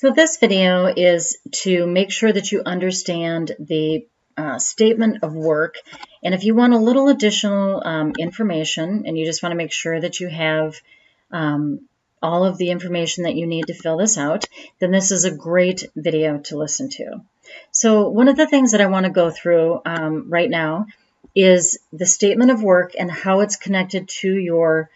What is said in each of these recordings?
So this video is to make sure that you understand the statement of work. And if you want a little additional information and you just want to make sure that you have all of the information that you need to fill this out, then this is a great video to listen to. So one of the things that I want to go through right now is the statement of work and how it's connected to your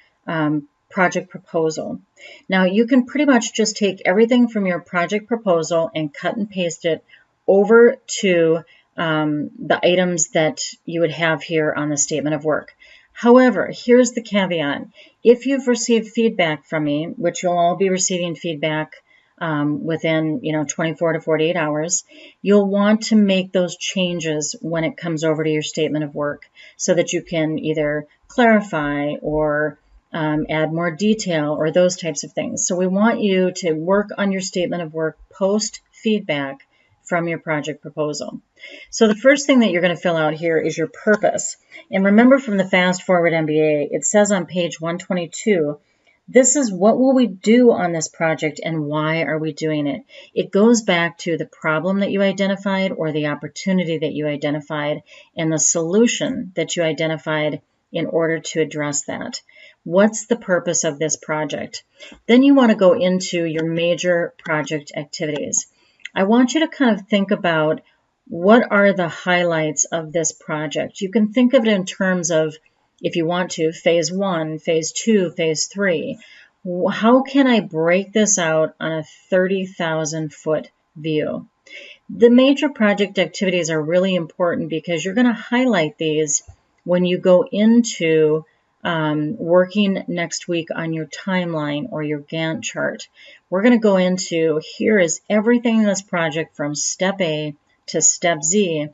project proposal. Now you can pretty much just take everything from your project proposal and cut and paste it over to the items that you would have here on the statement of work. However, here's the caveat. If you've received feedback from me, which you'll all be receiving feedback within 24 to 48 hours, you'll want to make those changes when it comes over to your statement of work so that you can either clarify or add more detail or those types of things. So we want you to work on your statement of work post feedback from your project proposal. So the first thing that you're going to fill out here is your purpose. And remember from the Fast Forward MBA, it says on page 122, this is what will we do on this project and why are we doing it? It goes back to the problem that you identified or the opportunity that you identified and the solution that you identified in order to address that. What's the purpose of this project? Then you want to go into your major project activities. I want you to kind of think about what are the highlights of this project. You can think of it in terms of, if you want to, phase 1, phase 2, phase 3. How can I break this out on a 30,000 foot view? The major project activities are really important because you're going to highlight these when you go into working next week on your timeline or your Gantt chart. We're going to go into, here is everything in this project from step A to step Z,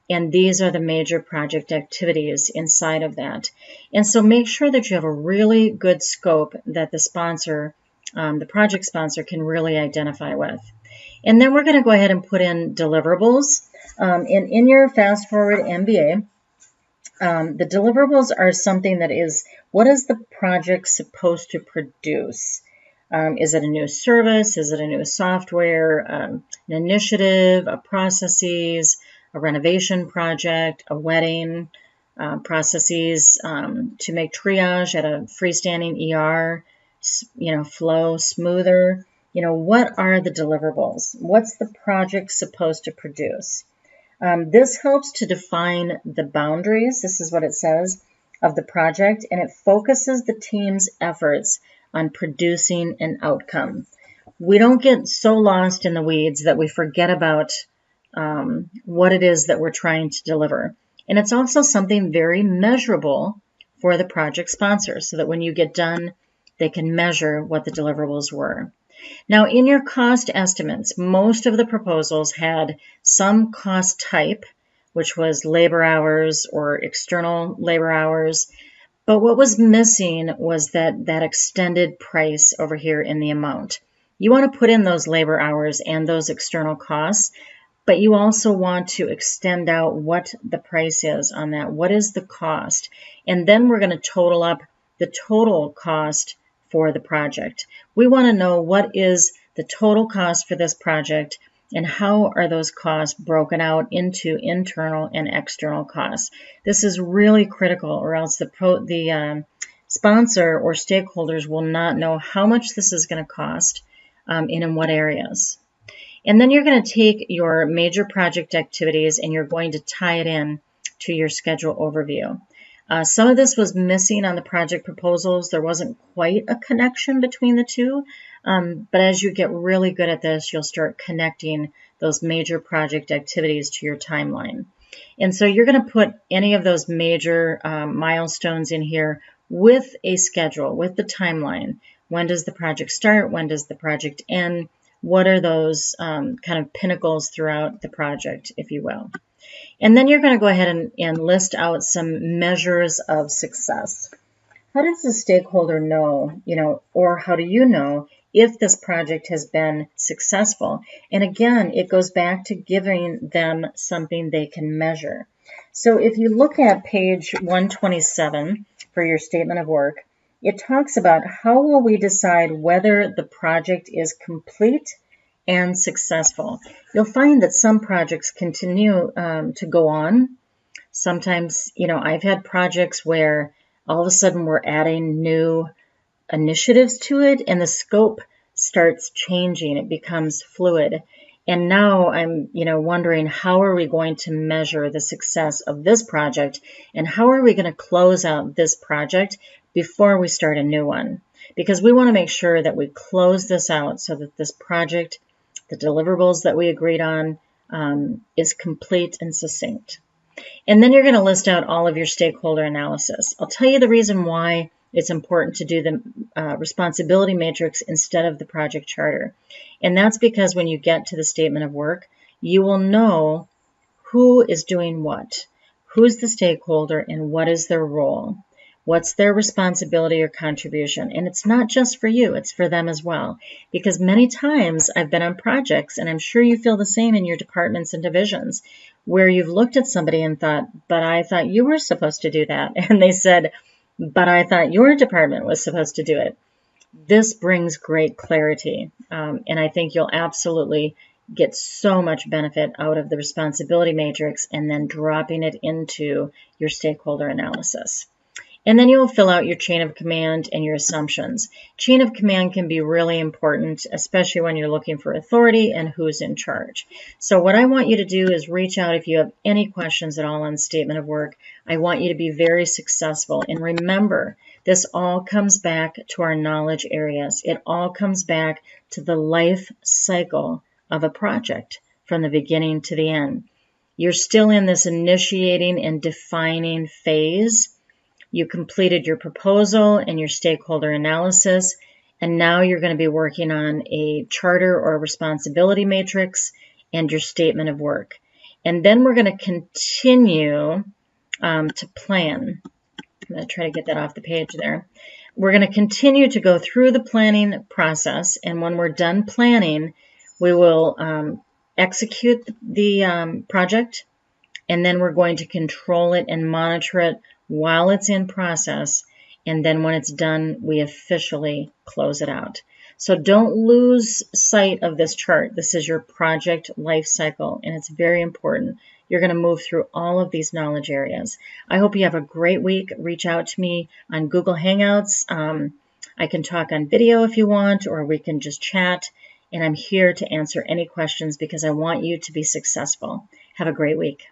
and these are the major project activities inside of that. And so make sure that you have a really good scope that the sponsor, the project sponsor, can really identify with. And then we're going to go ahead and put in deliverables. In your Fast Forward MBA, the deliverables are something that is, what is the project supposed to produce? Is it a new service? Is it a new software, an initiative, a processes, a renovation project, a wedding, processes to make triage at a freestanding ER, flow smoother? What are the deliverables? What's the project supposed to produce? This helps to define the boundaries, this is what it says, of the project, and it focuses the team's efforts on producing an outcome. We don't get so lost in the weeds that we forget about what it is that we're trying to deliver. And it's also something very measurable for the project sponsor so that when you get done, they can measure what the deliverables were. Now, in your cost estimates, most of the proposals had some cost type, which was labor hours or external labor hours. But what was missing was that extended price over here in the amount. You want to put in those labor hours and those external costs, but you also want to extend out what the price is on that. What is the cost? And then we're going to total up the total cost for the project. We want to know what is the total cost for this project and how are those costs broken out into internal and external costs. This is really critical, or else the sponsor or stakeholders will not know how much this is going to cost and in what areas. And then you're going to take your major project activities and you're going to tie it in to your schedule overview. Some of this was missing on the project proposals. There wasn't quite a connection between the two, but as you get really good at this, you'll start connecting those major project activities to your timeline. And so you're going to put any of those major milestones in here with a schedule, with the timeline. When does the project start? When does the project end? What are those kind of pinnacles throughout the project, if you will? And then you're going to go ahead and list out some measures of success. How does the stakeholder know, or how do you know if this project has been successful? And again, it goes back to giving them something they can measure. So if you look at page 127 for your statement of work, it talks about how will we decide whether the project is complete and successful. You'll find that some projects continue to go on. Sometimes, I've had projects where all of a sudden we're adding new initiatives to it and the scope starts changing. It becomes fluid. And now I'm, wondering, how are we going to measure the success of this project, and how are we going to close out this project before we start a new one? Because we want to make sure that we close this out so that this project, the deliverables that we agreed on, is complete and succinct. And then you're going to list out all of your stakeholder analysis. I'll tell you the reason why it's important to do the responsibility matrix instead of the project charter. And that's because when you get to the statement of work, you will know who is doing what, who's the stakeholder, and what is their role. What's their responsibility or contribution? And it's not just for you, it's for them as well. Because many times I've been on projects, and I'm sure you feel the same in your departments and divisions, where you've looked at somebody and thought, but I thought you were supposed to do that. And they said, but I thought your department was supposed to do it. This brings great clarity. And I think you'll absolutely get so much benefit out of the responsibility matrix and then dropping it into your stakeholder analysis. And then you'll fill out your chain of command and your assumptions. Chain of command can be really important, especially when you're looking for authority and who's in charge. So what I want you to do is reach out if you have any questions at all on statement of work. I want you to be very successful. And remember, this all comes back to our knowledge areas. It all comes back to the life cycle of a project from the beginning to the end. You're still in this initiating and defining phase. You completed your proposal and your stakeholder analysis, and now you're going to be working on a charter or responsibility matrix and your statement of work. And then we're going to continue to plan. I'm going to try to get that off the page there. We're going to continue to go through the planning process, and when we're done planning, we will execute the project, and then we're going to control it and monitor it while it's in process, and then when it's done, we officially close it out. So don't lose sight of this chart. This is your project life cycle, and it's very important. You're going to move through all of these knowledge areas. I hope you have a great week. Reach out to me on Google Hangouts. I can talk on video if you want, or we can just chat, and I'm here to answer any questions because I want you to be successful. Have a great week.